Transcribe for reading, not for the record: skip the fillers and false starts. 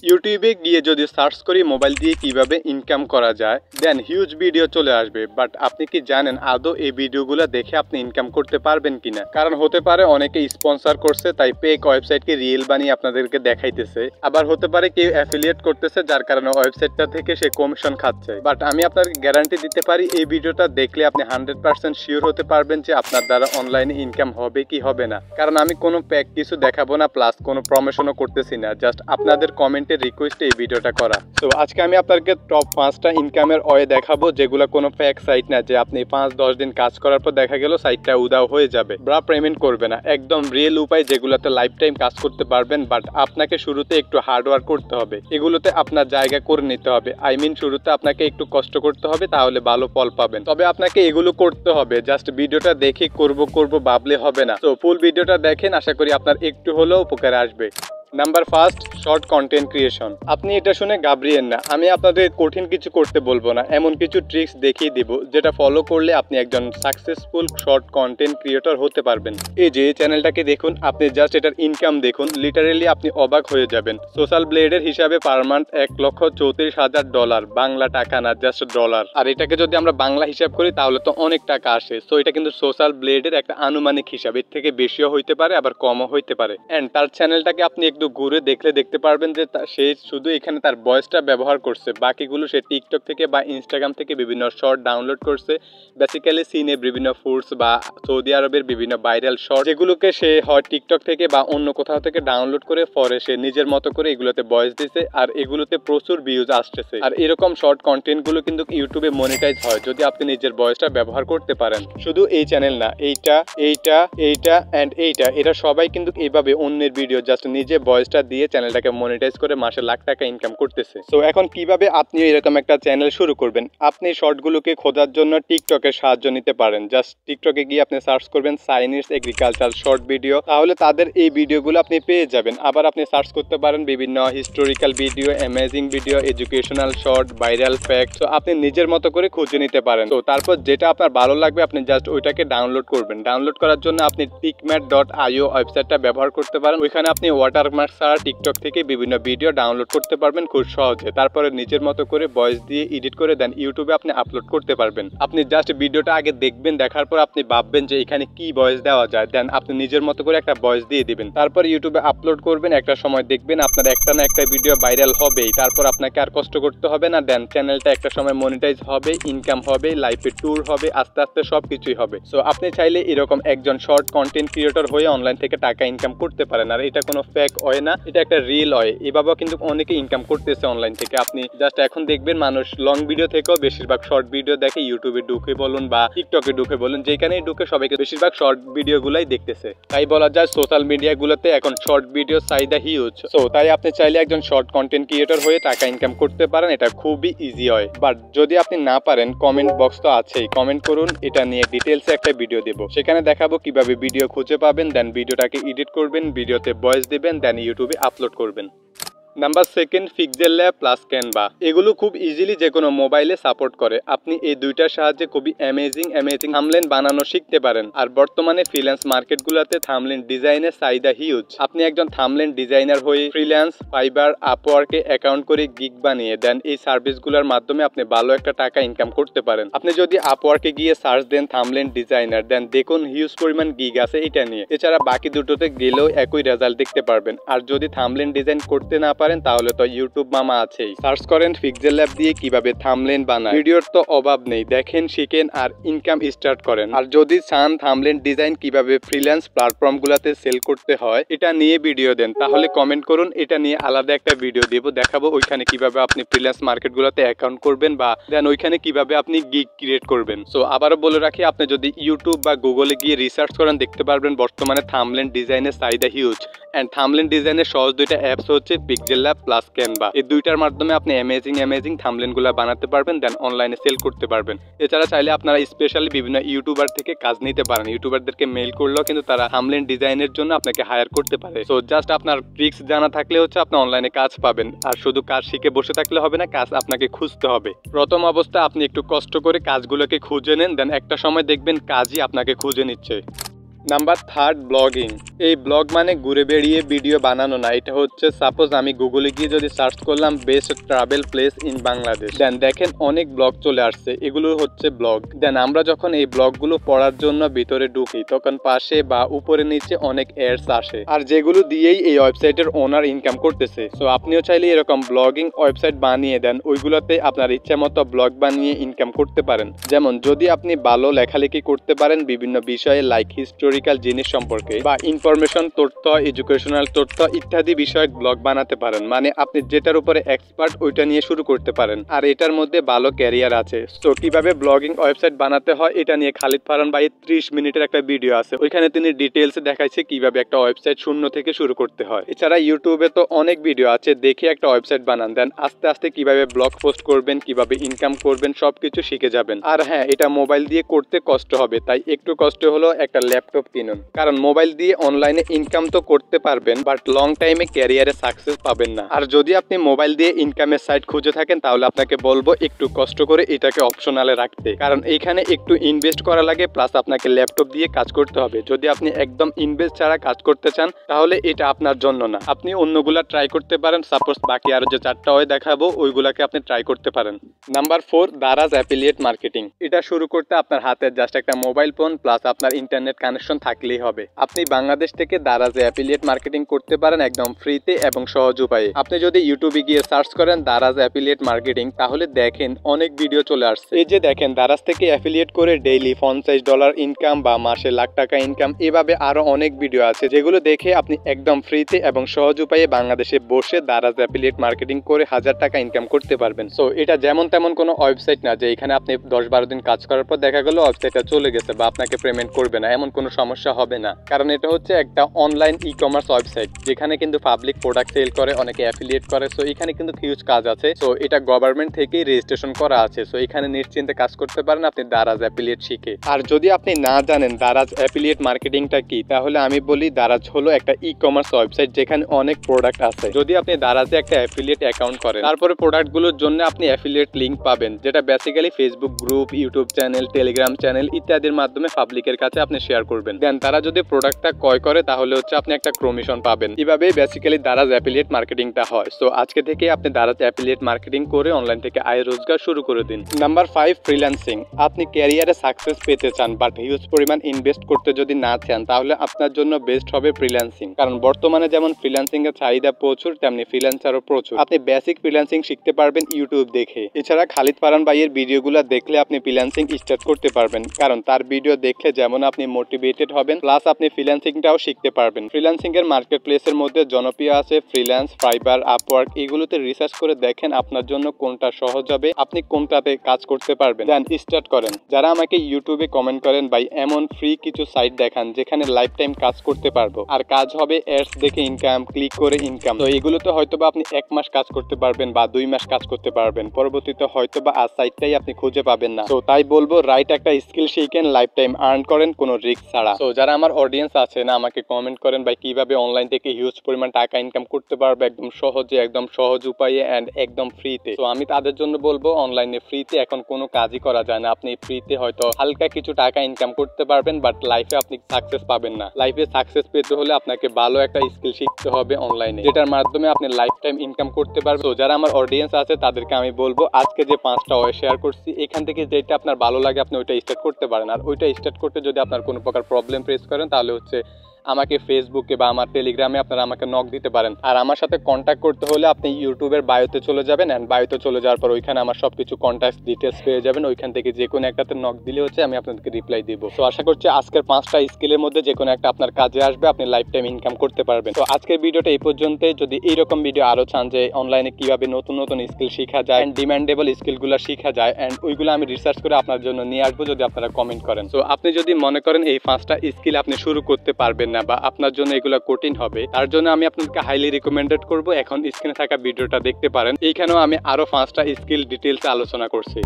ইউটিউবে গিয়ে যদি সার্চ করি মোবাইল দিয়ে কিভাবে ইনকাম করা যায়, দেন হিউজ ভিডিও চলে আসবে। বাট আপনি কি জানেন আদৌ এই ভিডিওগুলো দেখে আপনি ইনকাম করতে পারবেন কিনা? কারণ হতে পারে অনেকে স্পন্সর করছে, তাই পেক ওয়েবসাইটকে রিয়েল বানিয়ে আপনাদেরকে দেখাইতেছে। আবার হতে পারে কেউ অ্যাফিলিয়েট করতেছে, যার কারণে ওয়েবসাইটটা থেকে সে কমিশন খাচ্ছে। বাট আমি আপনাকে গ্যারান্টি দিতে পারি এই ভিডিওটা দেখলে আপনি 100% শিওর হতে পারবেন যে আপনার দ্বারা অনলাইনে ইনকাম হবে কি হবে না। কারণ আমি কোনো প্যাক কিছু দেখাবো না, প্লাস কোনো প্রমোশনও করতেছি না, জাস্ট আপনাদের কমেন্টের রিকোয়েস্টে এই ভিডিওটা করা। তো আজকে আমি আপনাকে টপ 5টা ইনকামের ওয়ে দেখাবো, যেগুলো কোনো ফেক সাইট না যে আপনি 5-10 দিন কাজ করার পর দেখা গেল সাইটটা উদাও হয়ে যাবে বা পেমেন্ট করবে না। একদম রিয়েল উপায় যেগুলোতে লাইফ টাইম কাজ করতে পারবেন। বাট আপনাকে শুরুতে একটু হার্ডওয়ার্ক করতে হবে, এগুলোতে আপনার জায়গা করে নিতে হবে। শুরুতে আপনাকে একটু কষ্ট করতে হবে, তাহলে ভালো ফল পাবেন। তবে আপনাকে এগুলো করতে হবে, জাস্ট ভিডিওটা দেখে করব ভাবলে হবে না। তো ফুল ভিডিওটা দেখেন, আশা করি আপনার একটু হলেও উপকারে আসবে। Number first, short content creation. আপনি এটা শুনে ঘাবড়িয়েন না, আমি আপনাদের কঠিন কিছু করতে বলবো না, এমন কিছু ট্রিক্স দেখিয়ে দিব যেটা ফলো করলে আপনি একজন সাকসেসফুল শর্ট কন্টেন্ট ক্রিয়েটর হতে পারবেন। এই যে চ্যানেলটাকে দেখুন, আপনি জাস্ট এটার ইনকাম দেখুন, লিটারেলি আপনি অবাক হয়ে যাবেন। সোশ্যাল ব্লেডের হিসাবে পার মান্থ $1,34,000, বাংলা টাকা না, জাস্ট ডলার। আর এটাকে যদি আমরা বাংলা হিসাব করি তাহলে তো অনেক টাকা আসে। সো এটা কিন্তু সোশ্যাল ব্লেডের একটা আনুমানিক হিসাব, এর থেকে বেশিও হইতে পারে আবার কমও হইতে পারে। এন্ড তার চ্যানেলটাকে আপনি একটু ঘুরে দেখলে দেখতে পারবেন যে সে শুধু এখানে তার ভয়েসটা ব্যবহার করছে, বাকিগুলো সে টিকটক থেকে বা ইনস্টাগ্রাম থেকে বিভিন্ন শর্ট ডাউনলোড করছে। বেসিক্যালি সিনে বিভিন্ন ফুডস বা সৌদি আরবের বিভিন্ন ভাইরাল শর্ট, যেগুলোকে সে হয় টিকটক থেকে বা অন্য কোথাও থেকে ডাউনলোড করে পরে সে নিজের মতো করে এগুলোতে ভয়েস দিছে, আর এগুলোতে প্রচুর ভিউজ আসতেছে। আর এরকম শর্ট কন্টেন্ট গুলো কিন্তু ইউটিউবে মনিটাইজ হয় যদি আপনি নিজের ভয়েসটা ব্যবহার করতে পারেন। শুধু এই চ্যানেল না, এইটা এন্ড এইটা, এরা সবাই কিন্তু এইভাবে অন্যের ভিডিও জাস্ট নিজে ভয়েসটা দিয়ে চ্যানেলটাকে মনিটাইজ করে মাসে লাখ টাকা ইনকাম করতেছে। সো এখন কিভাবে আপনি এরকম একটা চ্যানেল শুরু করবেন? আপনি শর্টগুলোকে খোঁজার জন্য টিকটকের সাহায্য নিতে পারেন। জাস্ট টিকটকে গিয়ে আপনি সার্চ করবেন চাইনিজ এগ্রিকালচার শর্ট ভিডিও, তাহলে তাদের এই ভিডিওগুলো আপনি পেয়ে যাবেন। আবার আপনি সার্চ করতে পারেন বিভিন্ন historical video, amazing video, educational short, viral fact. তো আপনি নিজের মতো করে খুঁজে নিতে পারেন। তো তারপর যেটা আপনার ভালো লাগবে আপনি জাস্ট ওইটাকে ডাউনলোড করবেন। ডাউনলোড করার জন্য আপনি tikmat.io ওয়েবসাইটটা ব্যবহার করতে পারেন। ওইখানে আপনি ওয়াটারমার্ক ছাড়া টিকটক থেকে বিভিন্ন ভিডিও ডাউনলোড করতে পারবেন খুব সহজে। তারপরে নিজের মতো করে ভয়েস দিয়ে এডিট করে দেন ইউটিউবে আপনি আপলোড করতে পারবেন। আপনি জাস্ট ভিডিওটা আগে দেখবেন, দেখার পর আপনি ভাববেন যে এখানে কি ভয়েস দেওয়া যায়, দেন আপনি নিজের মতো করে একটা ভয়েস দিয়ে দিবেন। তারপর ইউটিউবে আপলোড করবেন, একটা সময় দেখবেন আপনার একটা না একটা ভিডিও ভাইরাল হবেই। তারপর আপনাকে আর কষ্ট করতে হবে না, দেন চ্যানেলটা একটা সময় মনিটাইজ হবে, ইনকাম হবে, লাইফে ট্যুর হবে, আস্তে আস্তে সবকিছুই হবে। সো আপনি চাইলে এরকম একজন শর্ট কন্টেন্ট ক্রিয়েটর হয়ে অনলাইন থেকে টাকা ইনকাম করতে পারেন। আর এটা কোনো ফেক হয় না, এটা একটা রিয়েল হয়। এভাবেও কিন্তু অনেকে ইনকাম করতেছে অনলাইন থেকে। আপনি জাস্ট এখন দেখবেন মানুষ লং ভিডিও থেকেও বেশিরভাগ শর্ট ভিডিও দেখে, ইউটিউবে ঢুকে বলুন বা টিকটকে ঢুকে বলুন, যেখানেই ঢুকে সবাইকে বেশিরভাগ শর্ট ভিডিও গুলাই দেখতেছে। তাই বলা যায় সোশ্যাল মিডিয়া গুলোতে এখন শর্ট ভিডিও চাহিদা হিউজ। সো তাই আপনি চাইলে একজন শর্ট কন্টেন্ট ক্রিয়েটর হয়ে টাকা ইনকাম করতে পারেন, এটা খুবই ইজি হয়। বাট যদি আপনি না পারেন, কমেন্ট বক্স তো আছেই, কমেন্ট করুন, এটা নিয়ে ডিটেলসে একটা ভিডিও দেব। সেখানে দেখাবো কিভাবে ভিডিও খুঁজে পাবেন, দেন ভিডিওটাকে এডিট করবেন, ভিডিওতে ভয়েস দিবেন, দেন ইউটিউবে আপলোড করবেন। Number second, pixel lab plus Canva. এগুলো খুব ইজিলি যে কোনো মোবাইলে সাপোর্ট করে। আপনি এই দুইটার সাহায্যে খুবই অ্যামেজিং থাম্বনেল বানানো শিখতে পারেন। আর বর্তমানে ফ্রিল্যান্স মার্কেটগুলোতে থাম্বনেল ডিজাইনের চাহিদা হিউজ। আপনি একজন থাম্বনেল ডিজাইনার হয়ে ফ্রিল্যান্স, ফাইবার, আপওয়ার্কে অ্যাকাউন্ট করে গিগ বানিয়ে দেন, এই সার্ভিসগুলোর মাধ্যমে আপনি ভালো একটা টাকা ইনকাম করতে পারেন। আপনি যদি আপওয়ার্কে গিয়ে সার্চ দেন থাম্বনেল ডিজাইনার, দেন দেখুন হিউজ পরিমাণ গিগ আছে এটা নিয়ে। এছাড়া বাকি দুটোতে গেলেও একই রেজাল্ট দেখতে পারবেন। আর যদি থাম্বনেল ডিজাইন করতে না পারেন তাহলে তো ইউটিউব মামা আছেই। সার্চ করেন পিক্সেল ল্যাব দিয়ে কিভাবে থাম্বনেল বানায়, ভিডিওর তো অভাব নেই, দেখেন, শিখেন আর ইনকাম স্টার্ট করেন। আর যদি চান থাম্বনেল ডিজাইন কিভাবে ফ্রিল্যান্স প্ল্যাটফর্মগুলোতে সেল করতে হয় এটা নিয়ে ভিডিও দেন, তাহলে কমেন্ট করুন, এটা নিয়ে আলাদা একটা ভিডিও দেব, দেখাবো ওইখানে কিভাবে আপনি ফ্রিল্যান্স মার্কেটগুলোতে অ্যাকাউন্ট করবেন বা দেন ওইখানে কিভাবে আপনি গিগ ক্রিয়েট করবেন। সো আবারও বলে রাখি, আপনি যদি ইউটিউব বা গুগলে গিয়ে রিসার্চ করেন দেখতে পারবেন বর্তমানে থাম্বনেল ডিজাইনের চাহিদা হিউজ। এন্ড থাম্বনেল ডিজাইনের সহজ দুইটা অ্যাপস হচ্ছে পিক্সেল ল্যাব প্লাস ক্যানভা। এই দুইটার মাধ্যমে আপনি অ্যামেজিং থাম্বনেলগুলো বানাতে পারবেন, দেন অনলাইনে সেল করতে পারবেন। এছাড়া চাইলে আপনারা স্পেশালি বিভিন্ন ইউটিউবার থেকে কাজ নিতে পারেন। ইউটিউবারদেরকে মেইল করলেও কিন্তু তারা থাম্বনেল ডিজাইনের জন্য আপনাকে হায়ার করতে পারে। সো জাস্ট আপনার ট্রিক্স জানা থাকলে হচ্ছে আপনি অনলাইনে কাজ পাবেন। আর শুধু কাজ শিখে বসে থাকলে হবে না, কাজ আপনাকে খুঁজতে হবে। প্রথম অবস্থায় আপনি একটু কষ্ট করে কাজগুলোকে খুঁজে নেন, দেন একটা সময় দেখবেন কাজই আপনাকে খুঁজে নিচ্ছে। Number 3 blogging. এই ব্লগ মানে ঘুরে বেড়িয়ে ভিডিও বানানো না, এটা হচ্ছে সাপোজ আমি গুগলে গিয়ে যদি সার্চ করলাম best travel place in Bangladesh, then দেখেন অনেক ব্লগ চলে আসছে, এগুলো হচ্ছে ব্লগ। দেন আমরা যখন এই ব্লগগুলো পড়ার জন্য ভিতরে ঢুকি তখন পাশে বা উপরে নিচে অনেক অ্যাডস আসে, আর যেগুলো দিয়েই এই ওয়েবসাইটের ওনার ইনকাম করতেছে। সো আপনিও চাইলে এরকম ব্লগিং ওয়েবসাইট বানিয়ে দেন, ওইগুলোতে আপনার ইচ্ছা মতো ব্লগ বানিয়ে ইনকাম করতে পারেন। যেমন যদি আপনি ভালো লেখালেখি করতে পারেন বিভিন্ন বিষয়ে, লাইক হিস্টোরিক্যাল জিনিস সম্পর্কে বা ইনফরমেশন তথ্য, এডুকেশনাল তথ্য ইত্যাদি বিষয়ক ব্লগ বানাতে পারেন, মানে আপনি যেটার উপরে এক্সপার্ট ওইটা নিয়ে শুরু করতে পারেন, আর এটার মধ্যে ভালো ক্যারিয়ার আছে। সো কিভাবে ব্লগিং ওয়েবসাইট বানাতে হয় এটা নিয়ে খালিদ ফারহান ভাই 30 মিনিটের একটা ভিডিও আছে, ওইখানে তিনি ডিটেইলসে দেখাইছে কিভাবে একটা ওয়েবসাইট শূন্য থেকে শুরু করতে হয়। এছাড়া ইউটিউবে তো অনেক ভিডিও আছে, দেখে একটা ওয়েবসাইট বানান, দেন আস্তে আস্তে কিভাবে ব্লগ পোস্ট করবেন, কিভাবে ইনকাম করবেন সবকিছু শিখে যাবেন। আর হ্যাঁ, এটা মোবাইল দিয়ে করতে কষ্ট হবে, তাই একটু কষ্ট হলো একটা ল্যাপটপ কিনুন, কারণ মোবাইল দিয়ে অনলাইনে ইনকাম তো করতে পারবেন বাট লং টাইমে ক্যারিয়ারে সাকসেস পাবেন না। আর যদি আপনি মোবাইল দিয়ে ইনকামের সাইট খুঁজে থাকেন তাহলে আপনাকে বলবো একটু কষ্ট করে এটাকে অপশনালে রাখতে, কারণ এইখানে একটু ইনভেস্ট করা লাগে, প্লাস আপনাকে ল্যাপটপ দিয়ে কাজ করতে হবে। যদি আপনি একদম ইনভেস্ট ছাড়া কাজ করতে চান তাহলে এটা আপনার জন্য না, আপনি অন্যগুলা ট্রাই করতে পারেন। সাপোজ বাকি আরো যে 4টা ওয়ে দেখাবো ওইগুলাকে আপনি ট্রাই করতে পারেন। Number 4 Daraz affiliate marketing. এটা শুরু করতে আপনার হাতে জাস্ট একটা মোবাইল ফোন প্লাস আপনার ইন্টারনেট কানেকশন থাকলেই হবে। আপনি বাংলাদেশ থেকে দারাজে অ্যাফিলিয়েট মার্কেটিং করতে পারেন একদম ফ্রিতে এবং সহজ উপায়ে। আপনি যদি ইউটিউবে গিয়ে সার্চ করেন দারাজ অ্যাফিলিয়েট মার্কেটিং তাহলে দেখেন অনেক ভিডিও চলে আসছে। এই যে দেখেন দারাজ থেকে অ্যাফিলিয়েট করে ডেইলি $50 ইনকাম বা মাসে লাখ টাকা ইনকাম, এভাবে আরো অনেক ভিডিও আছে যেগুলো দেখে আপনি একদম ফ্রিতে এবং সহজ উপায়ে বাংলাদেশে বসে দারাজ অ্যাফিলিয়েট মার্কেটিং করে 1000 টাকা ইনকাম করতে পারবেন। সো এটা যেমন তেমন কোনো ওয়েবসাইট না যে এখানে আপনি 10-12 দিন কাজ করার পর দেখা গেল ওয়েবসাইটটা চলে গেছে বা আপনাকে পেমেন্ট করবে না, এমন কোনো সমস্যা হবে না। কারণ এটা হচ্ছে একটা অনলাইন ই কমার্স ওয়েবসাইট যেখানে কিন্তু পাবলিক প্রোডাক্ট সেল করে, অনেকে অ্যাফিলিয়েট করে। সো এখানে কিন্তু হিউজ কাজ আছে। সো এটা গভর্নমেন্ট থেকেই রেজিস্ট্রেশন করা আছে। সো এখানে নিশ্চিন্তে কাজ করতে পারেন আপনি দারাজ অ্যাফিলিয়েট শিখে। আর যদি আপনি না জানেন দারাজ অ্যাফিলিয়েট মার্কেটিংটা কি, তাহলে আমি বলি দারাজ হলো একটা ই কমার্স ওয়েবসাইট যেখানে অনেক প্রোডাক্ট আছে। যদি আপনি দারাজে একটা অ্যাফিলিয়েট অ্যাকাউন্ট করেন তারপরে প্রোডাক্টগুলোর জন্য আপনি অ্যাফিলিয়েট লিংক পাবেন, যেটা basically Facebook group, YouTube channel, Telegram channel ইত্যাদির মাধ্যমে পাবলিকের কাছে আপনি শেয়ার করবেন। দেন তারা যদি প্রোডাক্টটা ক্রয় করে তাহলে হচ্ছে আপনি একটা কমিশন পাবেন। এভাবেই বেসিক্যালি দারাজ অ্যাফিলিয়েট মার্কেটিংটা হয়। সো আজকে থেকে আপনি দারাজ অ্যাফিলিয়েট মার্কেটিং করে অনলাইন থেকে আয় রোজগার শুরু করে দিন। Number 5 freelancing. আপনি ক্যারিয়ারে সাকসেস পেতে চান বাট হিউজ পরিমাণ ইনভেস্ট করতে যদি না চান তাহলে আপনার জন্য বেস্ট হবে ফ্রিল্যান্সিং, কারণ বর্তমানে যেমন ফ্রিল্যান্সিং এর চাহিদা প্রচুর তেমনি ফ্রিল্যান্সারও প্রচুর। আপনি বেসিক ফ্রিল্যান্সিং শিখতে পারবেন ইউটিউব দেখে। এছাড়া খালিদ ফারহান ভাইয়ের ভিডিওগুলো দেখলে আপনি ফ্রিল্যান্সিং স্টার্ট করতে পারবেন, কারণ তার ভিডিও দেখলে যেমন আপনি মোটিভেটেড হবেন প্লাস আপনি ফ্রিল্যান্সিংটাও শিখতে পারবেন। ফ্রিল্যান্সিং এর মার্কেট প্লেসের মধ্যে জনপ্রিয় আছে ফ্রিল্যান্স, ফাইবার, আপওয়ার্ক, এগুলোতে রিসার্চ করে দেখেন আপনার জন্য কোনটা সহজ হবে, আপনি কোনটাতে কাজ করতে পারবেন, দেন স্টার্ট করেন। যারা আমাকে ইউটিউবে কমেন্ট করেন ভাই এমন ফ্রি কিছু সাইট দেখান যেখানে লাইফ টাইম কাজ করতে পারবো আর কাজ হবে অ্যাডস দেখে ইনকাম, ক্লিক করে ইনকাম, তো এগুলোতে হয়তোবা আপনি 1 মাস কাজ করতে পারবেন বা 2 মাস কাজ করতে পারবেন, পরবর্তীতে হয়তোবা আর সাইটটাই আপনি খুঁজে পাবেন না। তো তাই বলবো রাইট একটা স্কিল শিখেন, লাইফ টাইম আর্ন করেন কোনো রিস্ক ছাড়া। তো যারা আমার অডিয়েন্স আছে না আমাকে কমেন্ট করেন ভাই কিভাবে অনলাইন থেকে হিউজ পরিমাণ টাকা ইনকাম করতে পারবে একদম সহজে, একদম সহজ উপায়ে এন্ড একদম ফ্রিতে। তো আমি তাদের জন্য বলবো অনলাইনে ফ্রিতে এখন কোনো কাজই করা যায় না। আপনি ফ্রিতে হয়তো হালকা কিছু টাকা ইনকাম করতে পারবেন বাট লাইফে আপনি সাকসেস পাবেন না। লাইফে সাকসেস পেতে হলে আপনাকে ভালো একটা স্কিল শিখতে হবে অনলাইনে, যেটার মাধ্যমে আপনি লাইফ টাইম ইনকাম করতে পারবেন। তো যারা আমার অডিয়েন্স আছে তাদেরকে আমি বলবো আজকে যে 5টা ওয়ে শেয়ার করছি এখান থেকে যেটা আপনার ভালো লাগে আপনি ওইটা স্টার্ট করতে পারেন। আর ওইটা স্টার্ট করতে যদি আপনার কোনো প্রকার প্রবলেম ফেস করেন তাহলে হচ্ছে আমাকে ফেসবুকে বা আমার টেলিগ্রামে আপনারা আমাকে নক দিতে পারেন। আর আমার সাথে কন্ট্যাক্ট করতে হলে আপনি ইউটিউবের বায়োতে চলে যাবেন এন্ড বায়োতে চলে যাওয়ার পর ওইখানে আমার সবকিছু কন্ট্যাক্ট ডিটেলস পেয়ে যাবেন। ওইখান থেকে যে কোনো একটাতে নক দিলে হচ্ছে আমি আপনাদেরকে রিপ্লাই দিব। তো আশা করছি আজকের 5টা স্কিলের মধ্যে যে কোনো একটা আপনার কাজে আসবে, আপনি লাইফ টাইম ইনকাম করতে পারবেন। তো আজকের ভিডিওটা এই পর্যন্তই। যদি এইরকম ভিডিও আরো চান যে অনলাইনে কিভাবে নতুন নতুন স্কিল শেখা যায় এন্ড ডিমান্ডেবল স্কিলগুলো শেখা যায় এন্ড ওইগুলো আমি রিসার্চ করে আপনার জন্য নিয়ে আসবো যদি আপনারা কমেন্ট করেন। তো আপনি যদি মনে করেন এই 5টা স্কিল আপনি শুরু করতে পারবেন না বা আপনার জন্য এগুলো কঠিন হবে, তার জন্য আমি আপনাদেরকে হাইলি রিকমেন্ডেড করব এখন স্ক্রিনে থাকা ভিডিওটা দেখতে পারেন। এইখানেও আমি আরো 5টা স্কিল ডিটেইলসে আলোচনা করছি।